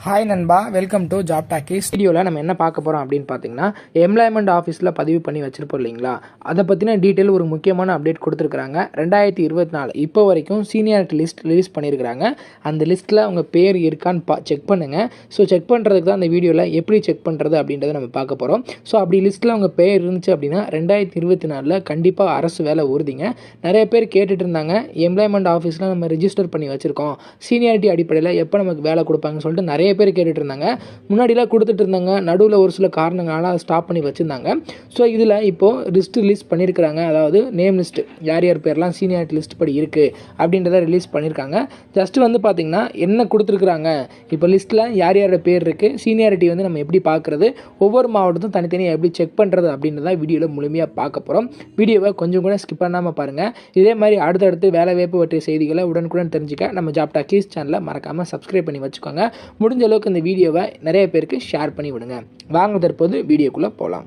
Hi நண்பா, welcome to job talkies. வீடியோவில் நம்ம என்ன பார்க்க போகிறோம் அப்படின்னு பார்த்தீங்கன்னா, எம்ப்ளாய்மெண்ட் ஆஃபீஸில் பதிவு பண்ணி வச்சுருப்போம் இல்லைங்களா, அதை பற்றின டீட்டெயில் ஒரு முக்கியமான அப்டேட் கொடுத்துருக்குறாங்க. 2024 இப்போ வரைக்கும் சீனியாரிட்டி லிஸ்ட் ரிலீஸ் பண்ணியிருக்கிறாங்க. அந்த லிஸ்ட்டில் உங்கள் பேர் இருக்கான்னு செக் பண்ணுங்கள். ஸோ செக் பண்ணுறதுக்கு தான் அந்த வீடியோவில் எப்படி செக் பண்ணுறது அப்படின்றத நம்ம பார்க்க போகிறோம். ஸோ அப்படி லிஸ்ட்டில் உங்கள் பேர் இருந்துச்சு அப்படின்னா 2024 கண்டிப்பாக அரசு வேலை உறுதிங்க. நிறைய பேர் கேட்டுட்டு இருந்தாங்க, எம்ப்ளாய்மெண்ட் ஆஃபீஸில் நம்ம ரிஜிஸ்டர் பண்ணி வச்சுருக்கோம், சீனியாரிட்டி அடிப்படையில் எப்போ நமக்கு வேலை கொடுப்பாங்கன்னு சொல்லிட்டு நிறைய பேர் கேட்டுட்டு இருந்தாங்க. முன்னாடிலாம் கொடுத்துட்டு இருந்தாங்க, நடுவில் ஒரு சில காரணங்களால் அதை ஸ்டாப் பண்ணி வச்சுருந்தாங்க. ஸோ இதில் இப்போது லிஸ்ட் ரிலீஸ் பண்ணியிருக்கிறாங்க. அதாவது நேம் லிஸ்ட்டு, யார் யார் பேர்லாம் சீனியாரிட்டி லிஸ்ட் படி இருக்குது அப்படின்றத ரிலீஸ் பண்ணியிருக்காங்க. ஜஸ்ட்டு வந்து பார்த்திங்கன்னா என்ன கொடுத்துருக்குறாங்க, இப்போ லிஸ்ட்டில் யார் யாரோட பேர் இருக்குது, சீனியாரிட்டி வந்து நம்ம எப்படி பார்க்குறது, ஒவ்வொரு மாவட்டத்தும் தனித்தனியாக எப்படி செக் பண்ணுறது அப்படின்றத வீடியோவில் முழுமையாக பார்க்க போகிறோம். வீடியோவை கொஞ்சம் கூட ஸ்கிப் பண்ணாமல் பாருங்கள். இதே மாதிரி அடுத்தடுத்து வேலைவாய்ப்பு பற்றிய செய்திகளை உடனுக்குடன் தெரிஞ்சுக்க நம்ம ஜாப் டாக்கீஸ் சேனலை மறக்காமல் சப்ஸ்கிரைப் பண்ணி வச்சுக்கோங்க. முடிஞ்ச அளவுக்கு இந்த வீடியோவை நிறைய பேருக்கு ஷேர் பண்ணி விடுங்க. வாங்க தற்போது வீடியோக்குள்ளே போகலாம்.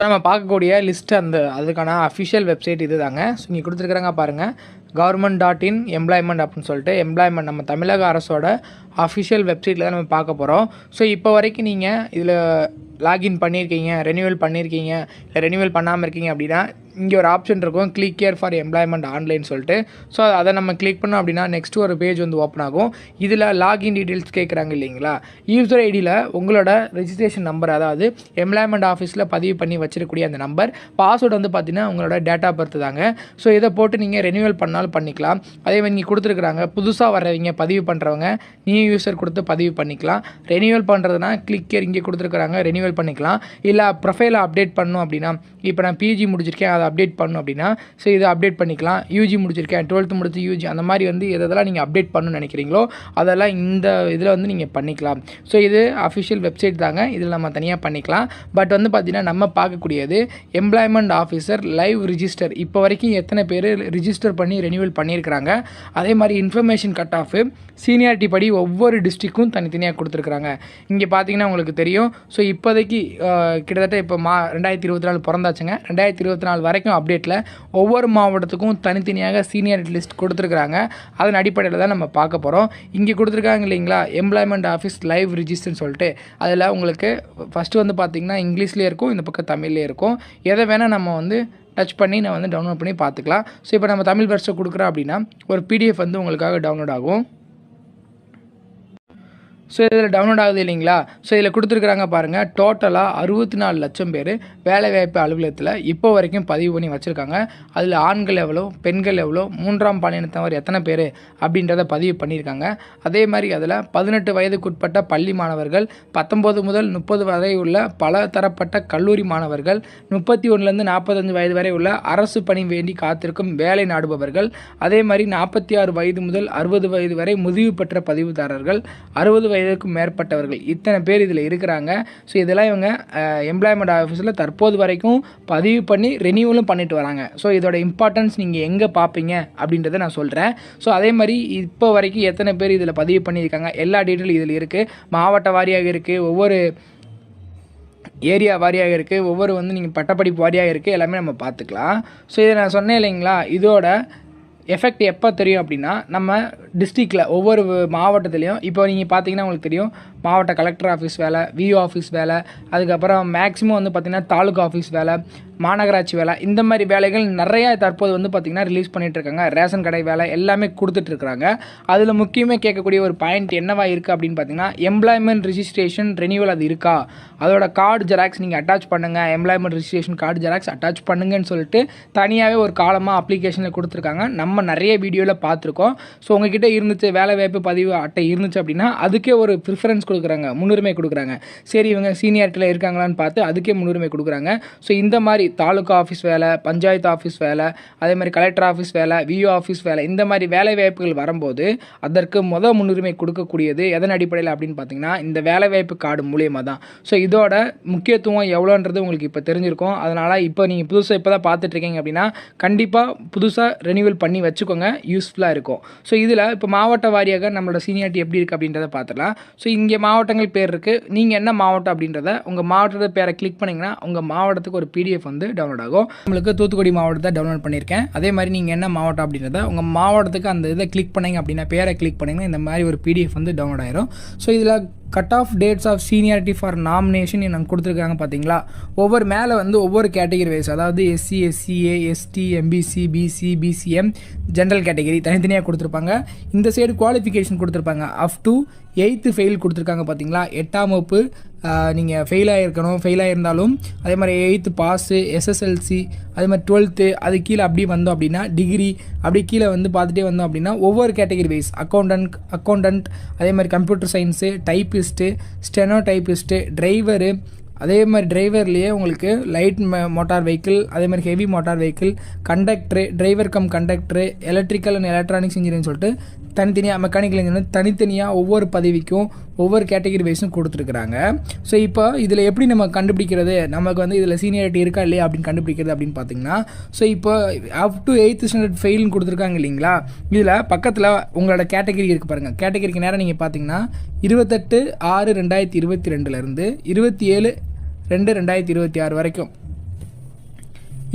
நம்ம பார்க்கக்கூடிய லிஸ்ட் அதுக்கான அஃபிஷியல் வெப்சைட் இது தாங்க. ஸோ இங்கே கொடுத்துருக்குறாங்க பாருங்கள், government.in எம்ப்ளாய்மெண்ட் அப்படின்னு சொல்லிட்டு எம்ப்ளாய்மெண்ட் நம்ம தமிழக அரசோட அஃபிஷியல் வெப்சைட்டில் தான் நம்ம பார்க்க போகிறோம். ஸோ இப்போ வரைக்கும் நீங்கள் இதில் லாகின் பண்ணியிருக்கீங்க, ரெனியூவல் பண்ணியிருக்கீங்க, இல்லை ரெனியூவல் பண்ணாமல் இருக்கீங்க அப்படின்னா இங்கே ஒரு ஆப்ஷன் இருக்கும், click here for employment online சொல்லிட்டு. ஸோ அதை நம்ம கிளிக் பண்ணோம் அப்படின்னா நெக்ஸ்ட்டு ஒரு பேஜ் வந்து ஓப்பன் ஆகும். இதில் லாகின் டீட்டெயில்ஸ் கேட்குறாங்க இல்லைங்களா, யூசர் ஐடியில் உங்களோட ரெஜிஸ்ட்ரேஷன் நம்பர், அதாவது எம்ப்ளாய்மெண்ட் ஆஃபீஸில் பதிவு பண்ணி வச்சிருக்கக்கூடிய அந்த நம்பர், பாஸ்வேர்டு வந்து பார்த்தீங்கன்னா உங்களோட டேட் ஆஃப் பர்த் தாங்க. ஸோ இதை போட்டு நீங்கள் ரெனியூவல் பண்ணாலும் பண்ணிக்கலாம். அதே மாதிரி இங்கே கொடுத்துருக்குறாங்க, புதுசாக வர்றவங்க பதிவு பண்ணுறவங்க நியூ யூசர் கொடுத்து பதிவு பண்ணிக்கலாம். ரெனியூவல் பண்ணுறதுனா கிளிக் ஹியர் இங்கே கொடுத்துருக்குறாங்க, ரெனியூவல் பண்ணிக்கலாம். இல்லை ப்ரொஃபைலை அப்டேட் பண்ணணும் அப்படின்னா, இப்போ நான் பிஜி முடிச்சிருக்கேன், அதை அப்டேட் பண்ணணும் அப்படின்னா ஸோ இதை அப்டேட் பண்ணிக்கலாம். யூஜி முடிச்சிருக்கேன், 12th முடிச்சு யூஜி, அந்த மாதிரி வந்து எதெல்லாம் நீங்கள் அப்டேட் பண்ணணும்னு நினைக்கிறீங்களோ அதெல்லாம் இந்த இதில் வந்து நீங்கள் பண்ணிக்கலாம். ஸோ இது அஃபிஷியல் வெப்சைட் தாங்க, இதில் நம்ம தனியாக பண்ணிக்கலாம். பட் வந்து பார்த்திங்கன்னா நம்ம பார்க்கக்கூடியது எம்ப்ளாய்மெண்ட் ஆஃபீஸர் லைவ் ரிஜிஸ்டர், இப்போ வரைக்கும் எத்தனை பேர் ரிஜிஸ்டர் பண்ணி ரெனியூவல் பண்ணியிருக்கிறாங்க. அதே மாதிரி இன்ஃபர்மேஷன் கட் ஆஃப் சீனியாரிட்டி படி ஒவ்வொரு டிஸ்ட்ரிக்கும் தனித்தனியாக கொடுத்துருக்குறாங்க. இங்கே பார்த்தீங்கன்னா உங்களுக்கு தெரியும். ஸோ இப்போதைக்கு கிட்டத்தட்ட இப்போ 2024 பிறந்தாச்சுங்க. 2024 வரைக்கும் அப்டேட்டில் ஒவ்வொரு மாவட்டத்துக்கும் தனித்தனியாக சீனியாரிட்டி லிஸ்ட் கொடுத்துருக்குறாங்க. அதன் அடிப்படையில் தான் நம்ம பார்க்க போகிறோம். இங்கே கொடுத்துருக்காங்க இல்லைங்களா, எம்ப்ளாய்மெண்ட் ஆஃபீஸ் லைவ் ரிஜிஸ்டர்னு சொல்லிட்டு. அதில் உங்களுக்கு ஃபஸ்ட்டு வந்து பார்த்திங்கன்னா இங்கிலீஷ்லேயே இருக்கும், இந்த பக்கம் தமிழ்லேயே இருக்கும். எதை வேணால் நம்ம வந்து டச் பண்ணி நான் வந்து டவுன்லோட் பண்ணி பார்த்துக்கலாம். ஸோ இப்போ நம்ம தமிழ் வெர்ஷன் கொடுக்குறோம் அப்படின்னா ஒரு பிடிஎஃப் வந்து உங்களுக்காக டவுன்லோட் ஆகும். ஸோ இதில் டவுன்லோட் ஆகுது இல்லைங்களா. ஸோ இதில் கொடுத்துருக்குறாங்க பாருங்கள், டோட்டலாக 64 லட்சம் பேர் வேலைவாய்ப்பு அலுவலகத்தில் இப்போ வரைக்கும் பதிவு பண்ணி வச்சுருக்காங்க. அதில் ஆண்கள் எவ்வளோ, பெண்கள் எவ்வளோ, 3ஆம் பாலினத்தவர் எத்தனை பேர் அப்படின்றத பதிவு பண்ணியிருக்காங்க. அதே மாதிரி அதில் 18 வயதுக்குட்பட்ட பள்ளி மாணவர்கள், 19 முதல் 30 வரை உள்ள பல தரப்பட்ட கல்லூரி மாணவர்கள், 31லேருந்து 45 வயது வரை உள்ள அரசு பணி வேண்டி காத்திருக்கும் வேலை நாடுபவர்கள், அதே மாதிரி 46 வயது முதல் 60 வயது வரை முதிர்வு பெற்ற பதிவுதாரர்கள், 60 வயதுக்கும் மேற்பட்டவர்கள், இத்தனை பேர் இதில் இருக்கிறாங்க. ஸோ இதெல்லாம் இவங்க எம்ப்ளாய்மெண்ட் ஆஃபீஸில் தற்போது வரைக்கும் பதிவு பண்ணி ரெனியூவலும் பண்ணிட்டு வராங்க. ஸோ இதோட இம்பார்ட்டன்ஸ் நீங்கள் எங்கே பார்ப்பீங்க அப்படின்றத நான் சொல்கிறேன். ஸோ அதே மாதிரி இப்போ வரைக்கும் எத்தனை பேர் இதில் பதிவு பண்ணியிருக்காங்க, எல்லா டீட்டெயிலும் இதில் இருக்குது. மாவட்ட வாரியாக இருக்குது, ஒவ்வொரு ஏரியா வாரியாக இருக்குது, ஒவ்வொரு வந்து நீங்கள் பட்டப்படிப்பு வாரியாக இருக்குது, எல்லாமே நம்ம பார்த்துக்கலாம். ஸோ இதை நான் சொன்னேன் இல்லைங்களா, இதோட எஃபெக்ட் எப்போ தெரியும் அப்படின்னா, நம்ம டிஸ்ட்ரிக்டில் ஒவ்வொரு மாவட்டத்துலேயும் இப்போ நீங்கள் பார்த்தீங்கன்னா உங்களுக்கு தெரியும், மாவட்ட கலெக்டர் ஆஃபீஸ் வேலை, விஓ ஆஃபீஸ் வேலை, அதுக்கப்புறம் மேக்ஸிமம் வந்து பார்த்திங்கன்னா தாலுகா ஆஃபீஸ் வேலை, மாநகராட்சி வேலை, இந்த மாதிரி வேலைகள் நிறையா தற்போது வந்து பார்த்திங்கன்னா ரிலீஸ் பண்ணிகிட்ருக்காங்க. ரேஷன் கடை வேலை எல்லாமே கொடுத்துட்ருக்குறாங்க. அதில் முக்கியமாக கேட்கக்கூடிய ஒரு பாயிண்ட் என்னவா இருக்குது அப்படின்னு பார்த்தீங்கன்னா, எம்ப்ளாய்மெண்ட் ரிஜிஸ்ட்ரேஷன் ரெனியூவல் அது இருக்கா, அதோட கார்டு ஜெராக்ஸ் நீங்கள் அட்டாச் பண்ணுங்கள், employment registration card xerox attach பண்ணுங்கன்னு சொல்லிட்டு தனியாகவே ஒரு காலமாக அப்ளிகேஷனில் கொடுத்துருக்காங்க. நம்ம நிறைய வீடியோவில் பார்த்துருக்கோம். ஸோ உங்ககிட்ட இருந்துச்சு வேலைவாய்ப்பு பதிவு அட்டை இருந்துச்சு அப்படின்னா அதுக்கே ஒரு ப்ரிஃபரன்ஸ் கொடுக்குறாங்க, முன்னுரிமை கொடுக்குறாங்க. சரி இவங்க சீனியாரிட்டியில் இருக்காங்களான்னு பார்த்து அதுக்கே முன்னுரிமை கொடுக்குறாங்க. ஸோ இந்த மாதிரி தாலுகா ஆஃபீஸ் வேலை, பஞ்சாயத்து ஆஃபீஸ் வேலை, அதே மாதிரி கலெக்டர் ஆஃபீஸ் வேலை, விஓ ஆஃபீஸ் வேலை, இந்த மாதிரி வேலை வாய்ப்புகள் வரும்போது அதற்கு முன்னுரிமை கொடுக்கக்கூடியது எதன் அடிப்படையில் அப்படின்னு பார்த்தீங்கன்னா இந்த வேலைவாய்ப்பு கார்டு மூலியமாக தான். ஸோ இதோட முக்கியத்துவம் எவ்வளோன்றது உங்களுக்கு இப்போ தெரிஞ்சிருக்கும். அதனால் இப்போ நீங்கள் புதுசாக இப்போ தான் பார்த்துட்ருக்கீங்க அப்படின்னா கண்டிப்பாக புதுசாக ரெனியூவல் பண்ணி வச்சுக்கோங்க, யூஸ்ஃபுல்லாக இருக்கும். ஸோ இதில் இப்போ மாவட்ட வாரியாக நம்மளோட சீனியாரிட்டி எப்படி இருக்குது அப்படின்றத பார்த்துக்கலாம். ஸோ இங்கே மாவட்டங்கள் பேர் இருக்குது, நீங்கள் என்ன மாவட்டம் அப்படின்றத உங்கள் மாவட்டத்தை பேரை கிளிக் பண்ணிங்கன்னா உங்கள் மாவட்டத்துக்கு ஒரு பிடிஎஃப் வந்து டவுன்லோட் ஆகும். உங்களுக்கு தூத்துக்குடி மாவட்டத்தை டவுன்லோட் பண்ணியிருக்கேன். அதே மாதிரி நீங்கள் என்ன மாவட்டம் அப்படின்றத உங்கள் மாவட்டத்துக்கு அந்த இதை கிளிக் பண்ணிங்க அப்படின்னா, பேரை கிளிக் பண்ணிங்கன்னா இந்த மாதிரி ஒரு பிடிஎஃப் வந்து டவுன்லோட் ஆயிரும். ஸோ இதில் cut off dates of seniority for nomination எனக்கு கொடுத்துருக்காங்க பார்த்தீங்களா. ஒவ்வொரு மேலே வந்து ஒவ்வொரு கேட்டகரி வைஸ், அதாவது SC, SCA, ST, MBC, BC, BCM, general category தனித்தனியாக கொடுத்துருப்பாங்க. இந்த சைடு குவாலிஃபிகேஷன் கொடுத்துருப்பாங்க. அப் டு 8th ஃபெயில் கொடுத்துருக்காங்க பார்த்தீங்களா. 8ஆம் வகுப்பு நீங்கள் ஃபெயில் ஆகிருக்கணும். ஃபெயில் ஆகிருந்தாலும் அதே மாதிரி 8th பாஸு, எஸ்எஸ்எல்சி, அதே மாதிரி 12th அது கீழே அப்படி வந்தோம் அப்படின்னா டிகிரி அப்படி கீழே வந்து பார்த்துட்டே வந்தோம் அப்படின்னா ஒவ்வொரு கேட்டகரி வைஸ் அக்கௌண்டன்ட் அதே மாதிரி computer science, typist, steno typist, driver, அதே மாதிரி டிரைவர்லேயே உங்களுக்கு லைட் மோட்டார் வெஹிக்கிள், அதே மாதிரி heavy motor vehicle, conductor, driver come conductor, electrical and electronics engineering சொல்லிட்டு தனித்தனியாக மெக்கானிக்கல் இன்ஜினியர் தனித்தனியாக ஒவ்வொரு பதவிக்கும் ஒவ்வொரு கேட்டகரி வைஸும் கொடுத்துருக்குறாங்க. ஸோ இப்போ இதில் எப்படி நம்ம கண்டுபிடிக்கிறது, நமக்கு வந்து இதில் சீனியாரிட்டி இருக்கா இல்லையா அப்படின்னு கண்டுபிடிக்கிறது அப்படின்னு பார்த்தீங்கன்னா, ஸோ இப்போ அப் டு 8th ஸ்டாண்டர்ட் ஃபெயில்னு கொடுத்துருக்காங்க இல்லைங்களா. இதில் பக்கத்தில் உங்களோட கேட்டகரி இருக்குது பாருங்கள். கேட்டகரிக்கு நேரம் நீங்கள் பார்த்தீங்கன்னா 28/6/2022 27/2/2026 வரைக்கும்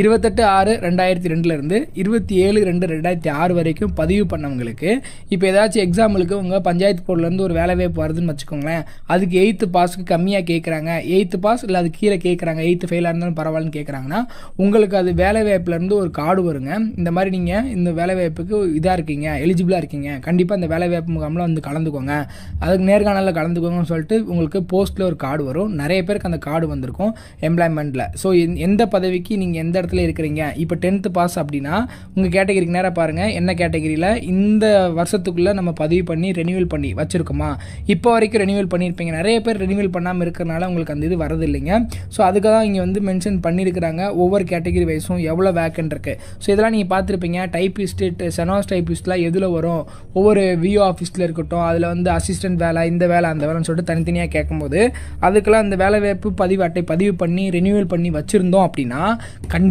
28/6/2002 27/2/2006 வரைக்கும் பதிவு பண்ணவங்களுக்கு இப்போ ஏதாச்சும் எக்ஸாம்பிளுக்கு உங்கள் பஞ்சாயத்து போர்ட்லேருந்து ஒரு வேலை வாய்ப்பு வருதுன்னு வச்சுக்கோங்களேன். அதுக்கு 8th பாஸுக்கு கம்மியாக கேட்குறாங்க, 8th பாஸ் இல்லை அது கீழே கேட்குறாங்க, 8th ஃபெயிலாக இருந்தாலும் பரவாயில்லன்னு கேட்குறாங்கன்னா உங்களுக்கு அது வேலை வாய்ப்புலேருந்து ஒரு கார்டு வருங்க. இந்த மாதிரி நீங்கள் இந்த வேலை வாய்ப்புக்கு இதாக இருக்கீங்க, எலிஜிபிளாக இருக்கீங்க, கண்டிப்பாக இந்த வேலை வாய்ப்பு முகாமில் வந்து கலந்துக்கோங்க, அதுக்கு நேர்காணலில் கலந்துக்கோங்கன்னு சொல்லிட்டு உங்களுக்கு போஸ்ட்டில் ஒரு கார்டு வரும். நிறைய பேருக்கு அந்த கார்டு வந்திருக்கும் எம்ப்ளாய்மெண்ட்டில். ஸோ எந்த பதவிக்கு நீங்கள் எந்த இடத்துல இருக்கிறீங்க, இப்போ 10th பாஸ் அப்படின்னா உங்கள் கேட்டகரிக்கு நேராக பாருங்கள் என்ன கேட்டகரியில் இந்த வருஷத்துக்குள்ளே நம்ம பதிவு பண்ணி ரெனியூவல் பண்ணி வச்சுருக்கோமா. இப்போ வரைக்கும் ரெனியூவல் பண்ணியிருப்பீங்க. நிறைய பேர் ரெனியூவல் பண்ணாமல் இருக்கிறனால உங்களுக்கு அந்த இது வரது இல்லைங்க. ஸோ அதுக்கு தான் இங்கே வந்து மென்ஷன் பண்ணியிருக்கிறாங்க ஒவ்வொரு கேட்டகரி வைஸும் எவ்வளோ வேக்கன்ட் இருக்குது. ஸோ இதெல்லாம் நீங்கள் பார்த்துருப்பீங்க. டைப்பிஸ்ட்டு, செனாஸ் டைப்பிஸ்ட்லாம் எதில் வரும், ஒவ்வொரு விஓ ஆஃபீஸில் இருக்கட்டும், அதில் வந்து அசிஸ்டன்ட் வேலை, இந்த வேலை, அந்த வேலைன்னு சொல்லிட்டு தனித்தனியாக கேட்கும்போது அதுக்கெல்லாம் அந்த வேலை வாய்ப்பு பதிவு அட்டை பதிவு பண்ணி ரெனியூவல் பண்ணி வச்சுருந்தோம் அப்படின்னா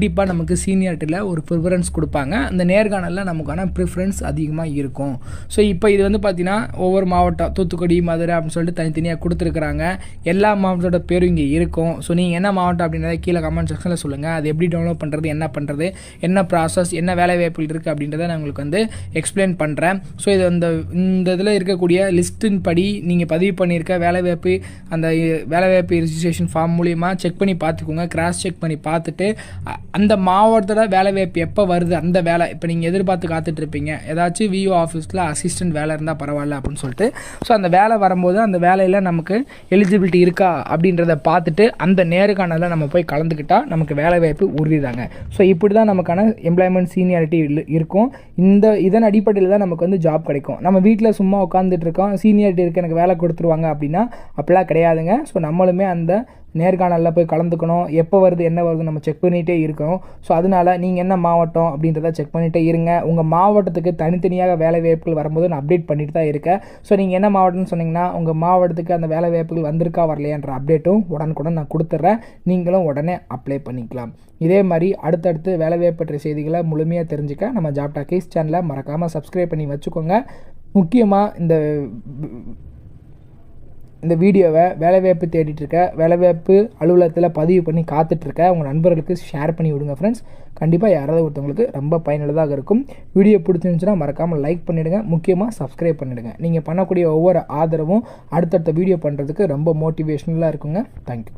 கண்டிப்பாக நமக்கு சீனியாரிட்டியில் ஒரு ப்ரிஃபரன்ஸ் கொடுப்பாங்க. அந்த நேர்காணலில் நமக்கான ப்ரிஃபரன்ஸ் அதிகமாக இருக்கும். ஸோ இப்போ இது வந்து பார்த்திங்கன்னா ஒவ்வொரு மாவட்டம், தூத்துக்குடி, மதுரை அப்படின்னு சொல்லிட்டு தனித்தனியாக கொடுத்துருக்குறாங்க. எல்லா மாவட்டத்தோட பேரும் இங்கே இருக்கும். ஸோ நீங்கள் என்ன மாவட்டம் அப்படின்றத கீழே கமெண்ட் செக்ஷனில் சொல்லுங்கள். அது எப்படி டவுன்லோட் பண்ணுறது, என்ன ப்ராசஸ், என்ன வேலை வாய்ப்புகள் இருக்குது அப்படின்றத நான் உங்களுக்கு வந்து எக்ஸ்பிளைன் பண்ணுறேன். ஸோ இது இந்த இதில் இருக்கக்கூடிய லிஸ்ட்டின் படி நீங்கள் பதிவு பண்ணியிருக்க வேலைவாய்ப்பு, அந்த வேலைவாய்ப்பு ரிஜிஸ்ட்ரேஷன் ஃபார்ம் மூலிமா செக் பண்ணி பார்த்துக்கோங்க. கிராஸ் செக் பண்ணி பார்த்துட்டு அந்த மாவட்டத்தோட வேலைவாய்ப்பு எப்போ வருது, அந்த வேலை இப்போ நீங்கள் எதிர்பார்த்து காத்துட்ருப்பீங்க, ஏதாச்சும் விஓ ஆஃபீஸில் அசிஸ்டன்ட் வேலை இருந்தால் பரவாயில்ல அப்படின்னு சொல்லிட்டு. ஸோ அந்த வேலை வரும்போது அந்த வேலையில் நமக்கு எலிஜிபிலிட்டி இருக்கா அப்படின்றத பார்த்துட்டு அந்த நேர்காணலில் நம்ம போய் கலந்துக்கிட்டால் நமக்கு வேலைவாய்ப்பு உறுதிதாங்க. ஸோ இப்படி தான் நமக்கான எம்ப்ளாய்மெண்ட் சீனியாரிட்டி இருக்கும். இதன் அடிப்படையில் தான் நமக்கு வந்து ஜாப் கிடைக்கும். நம்ம வீட்டில் சும்மா உட்காந்துட்டு இருக்கோம், சீனியாரிட்டி இருக்குது எனக்கு வேலை கொடுத்துருவாங்க அப்படின்னா அப்படிலாம் கிடையாதுங்க. ஸோ நம்மளுமே அந்த நேர்காணலில் போய் கலந்துக்கணும். எப்போ வருது என்ன வருது நம்ம செக் பண்ணிகிட்டே இருக்கணும். ஸோ அதனால் நீங்கள் என்ன மாவட்டம் அப்படின்றத செக் பண்ணிகிட்டே இருங்க. உங்கள் மாவட்டத்துக்கு தனித்தனியாக வேலை வாய்ப்புகள் வரும்போது நான் அப்டேட் பண்ணிட்டு தான் இருக்கேன். ஸோ நீங்கள் என்ன மாவட்டம்னு சொன்னீங்கன்னா உங்கள் மாவட்டத்துக்கு அந்த வேலை வாய்ப்புகள் வந்திருக்கா வரலையான்ற அப்டேட்டும் உடனுக்குடன் நான் கொடுத்துட்றேன். நீங்களும் உடனே அப்ளை பண்ணிக்கலாம். இதே மாதிரி அடுத்தடுத்து வேலைவாய்ப்பு பற்றிய செய்திகளை முழுமையாக தெரிஞ்சுக்க நம்ம ஜாப் டாக்கீஸ் சேனலை மறக்காமல் சப்ஸ்கிரைப் பண்ணி வச்சுக்கோங்க. முக்கியமாக இந்த வீடியோவை வேலைவாய்ப்பு தேடிட்டுருக்க, வேலைவாய்ப்பு அலுவலகத்தில் பதிவு பண்ணி காத்துட்ருக்க உங்கள் நண்பர்களுக்கு ஷேர் பண்ணி விடுங்க ஃப்ரெண்ட்ஸ். கண்டிப்பாக யாராவது ஒருத்தவங்களுக்கு ரொம்ப பயனுள்ளதாக இருக்கும். வீடியோ பிடிச்சிருந்துச்சுன்னா மறக்காமல் லைக் பண்ணிவிடுங்க. முக்கியமாக சப்ஸ்கிரைப் பண்ணிவிடுங்க. நீங்கள் பண்ணக்கூடிய ஒவ்வொரு ஆதரவும் அடுத்தடுத்த வீடியோ பண்ணுறதுக்கு ரொம்ப மோட்டிவேஷ்னலாக இருக்குங்க. தேங்க்யூ.